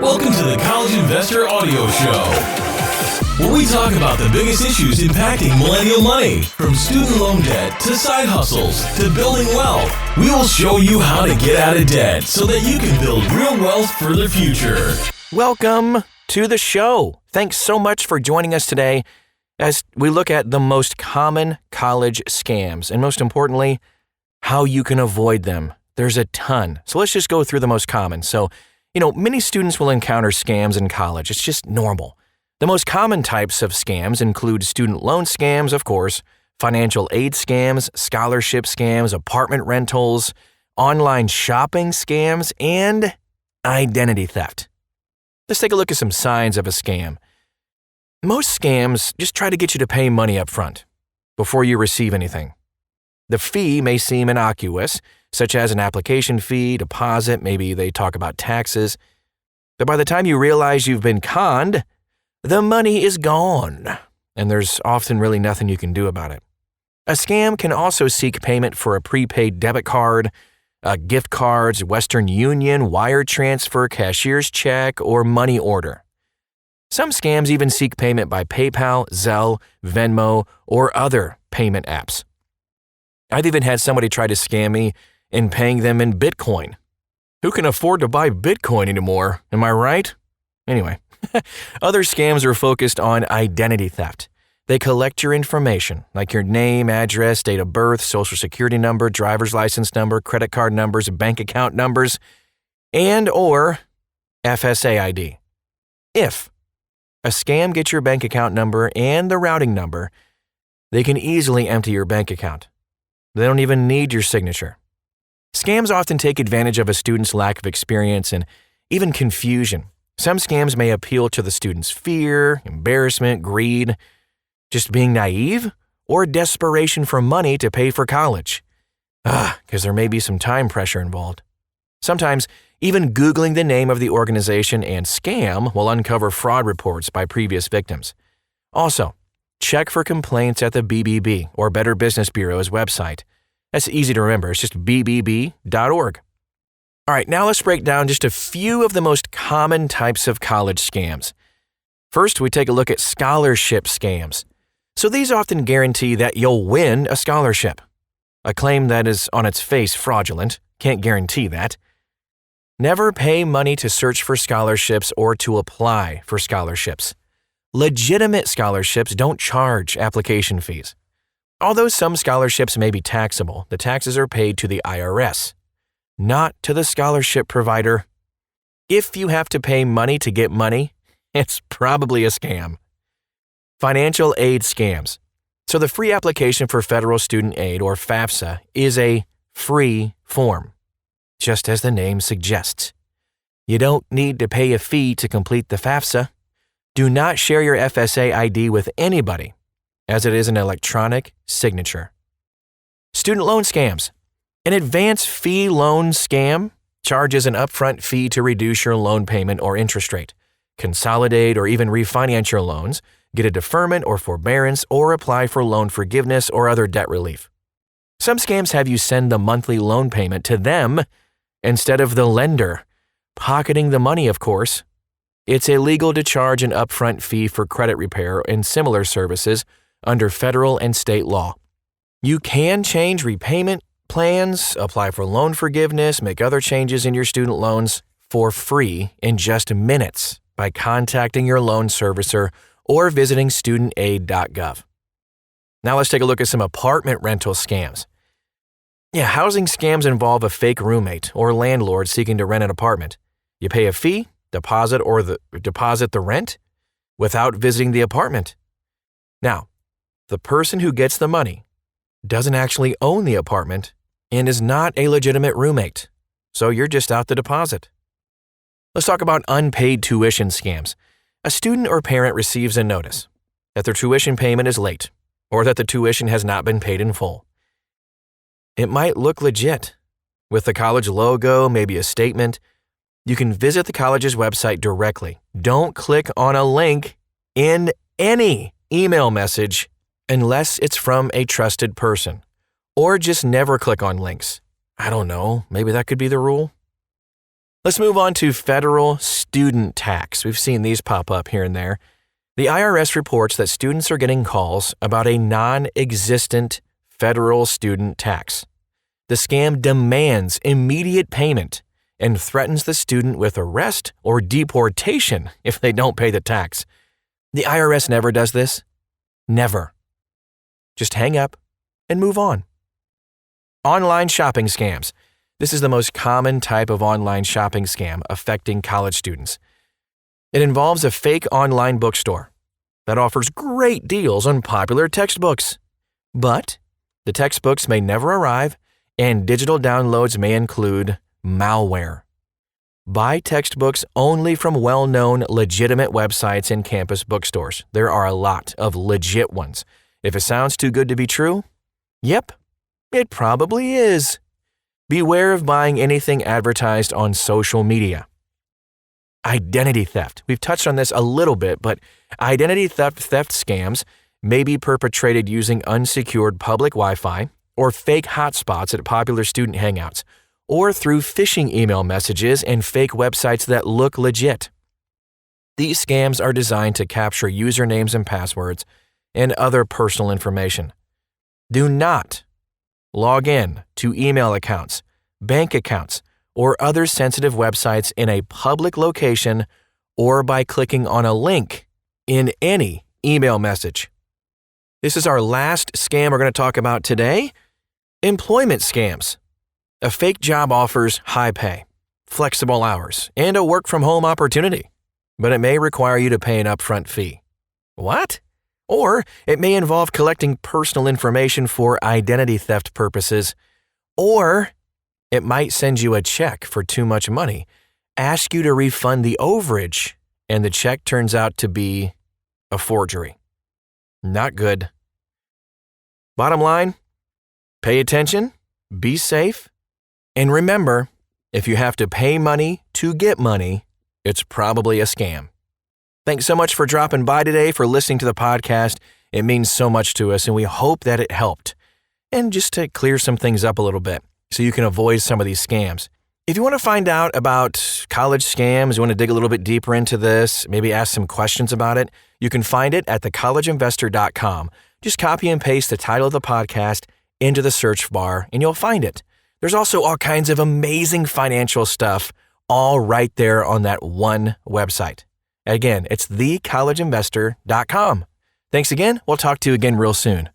Welcome to the College Investor Audio Show, where we talk about the biggest issues impacting millennial money, from student loan debt to side hustles to building wealth. We will show you how to get out of debt so that you can build real wealth for the future. Welcome to the show. Thanks so much for joining us today as we look at the most common college scams and, most importantly, how you can avoid them. There's a ton. So let's just go through the most common. So, many students will encounter scams in college. It's just normal. The most common types of scams include student loan scams, of course, financial aid scams, scholarship scams, apartment rentals, online shopping scams, and identity theft. Let's take a look at some signs of a scam. Most scams just try to get you to pay money up front before you receive anything. The fee may seem innocuous, such as an application fee, deposit, maybe they talk about taxes. But by the time you realize you've been conned, the money is gone, and there's often really nothing you can do about it. A scam can also seek payment for a prepaid debit card, gift cards, Western Union, wire transfer, cashier's check, or money order. Some scams even seek payment by PayPal, Zelle, Venmo, or other payment apps. I've even had somebody try to scam me in paying them in Bitcoin. Who can afford to buy Bitcoin anymore? Am I right? Anyway, other scams are focused on identity theft. They collect your information, like your name, address, date of birth, social security number, driver's license number, credit card numbers, bank account numbers, and or FSA ID. If a scam gets your bank account number and the routing number, they can easily empty your bank account. They don't even need your signature. Scams often take advantage of a student's lack of experience and even confusion. Some scams may appeal to the student's fear, embarrassment, greed, just being naive, or desperation for money to pay for college. Because there may be some time pressure involved. Sometimes, even Googling the name of the organization and scam will uncover fraud reports by previous victims. Also, check for complaints at the BBB or Better Business Bureau's website. That's easy to remember. It's just bbb.org. All right, now let's break down just a few of the most common types of college scams. First, we take a look at scholarship scams. So these often guarantee that you'll win a scholarship. A claim that is on its face fraudulent. Can't guarantee that. Never pay money to search for scholarships or to apply for scholarships. Legitimate scholarships don't charge application fees. Although some scholarships may be taxable, the taxes are paid to the IRS, not to the scholarship provider. If you have to pay money to get money, it's probably a scam. Financial aid scams. So the free application for federal student aid, or FAFSA, is a free form, just as the name suggests. You don't need to pay a fee to complete the FAFSA. Do not share your FSA ID with anybody, as it is an electronic signature. Student loan scams. An advance fee loan scam charges an upfront fee to reduce your loan payment or interest rate, consolidate or even refinance your loans, get a deferment or forbearance, or apply for loan forgiveness or other debt relief. Some scams have you send the monthly loan payment to them instead of the lender, pocketing the money, of course. It's illegal to charge an upfront fee for credit repair and similar services under federal and state law. You can change repayment plans, apply for loan forgiveness, make other changes in your student loans for free in just minutes by contacting your loan servicer or visiting studentaid.gov. Now let's take a look at some apartment rental scams. Housing scams involve a fake roommate or landlord seeking to rent an apartment. You pay a fee, deposit the rent without visiting the apartment. Now, the person who gets the money doesn't actually own the apartment and is not a legitimate roommate, so you're just out the deposit. Let's talk about unpaid tuition scams. A student or parent receives a notice that their tuition payment is late or that the tuition has not been paid in full. It might look legit, with the college logo, maybe a statement. You can visit the college's website directly. Don't click on a link in any email message unless it's from a trusted person. Or just never click on links. I don't know, maybe that could be the rule. Let's move on to federal student tax. We've seen these pop up here and there. The IRS reports that students are getting calls about a non-existent federal student tax. The scam demands immediate payment and threatens the student with arrest or deportation if they don't pay the tax. The IRS never does this. Never. Just hang up and move on. Online shopping scams. This is the most common type of online shopping scam affecting college students. It involves a fake online bookstore that offers great deals on popular textbooks. But the textbooks may never arrive, and digital downloads may include malware. Buy textbooks only from well-known, legitimate websites and campus bookstores. There are a lot of legit ones. If it sounds too good to be true, yep, it probably is. Beware of buying anything advertised on social media. Identity theft. We've touched on this a little bit, but identity theft scams may be perpetrated using unsecured public Wi-Fi or fake hotspots at popular student hangouts, or through phishing email messages and fake websites that look legit. These scams are designed to capture usernames and passwords and other personal information. Do not log in to email accounts, bank accounts, or other sensitive websites in a public location or by clicking on a link in any email message. This is our last scam we're going to talk about today: employment scams. A fake job offers high pay, flexible hours, and a work-from-home opportunity, but it may require you to pay an upfront fee. What? Or it may involve collecting personal information for identity theft purposes. Or it might send you a check for too much money, ask you to refund the overage, and the check turns out to be a forgery. Not good. Bottom line, pay attention, be safe, and remember, if you have to pay money to get money, it's probably a scam. Thanks so much for dropping by today, for listening to the podcast. It means so much to us, and we hope that it helped. And just to clear some things up a little bit so you can avoid some of these scams. If you want to find out about college scams, you want to dig a little bit deeper into this, maybe ask some questions about it, you can find it at thecollegeinvestor.com. Just copy and paste the title of the podcast into the search bar, and you'll find it. There's also all kinds of amazing financial stuff all right there on that one website. Again, it's thecollegeinvestor.com. Thanks again. We'll talk to you again real soon.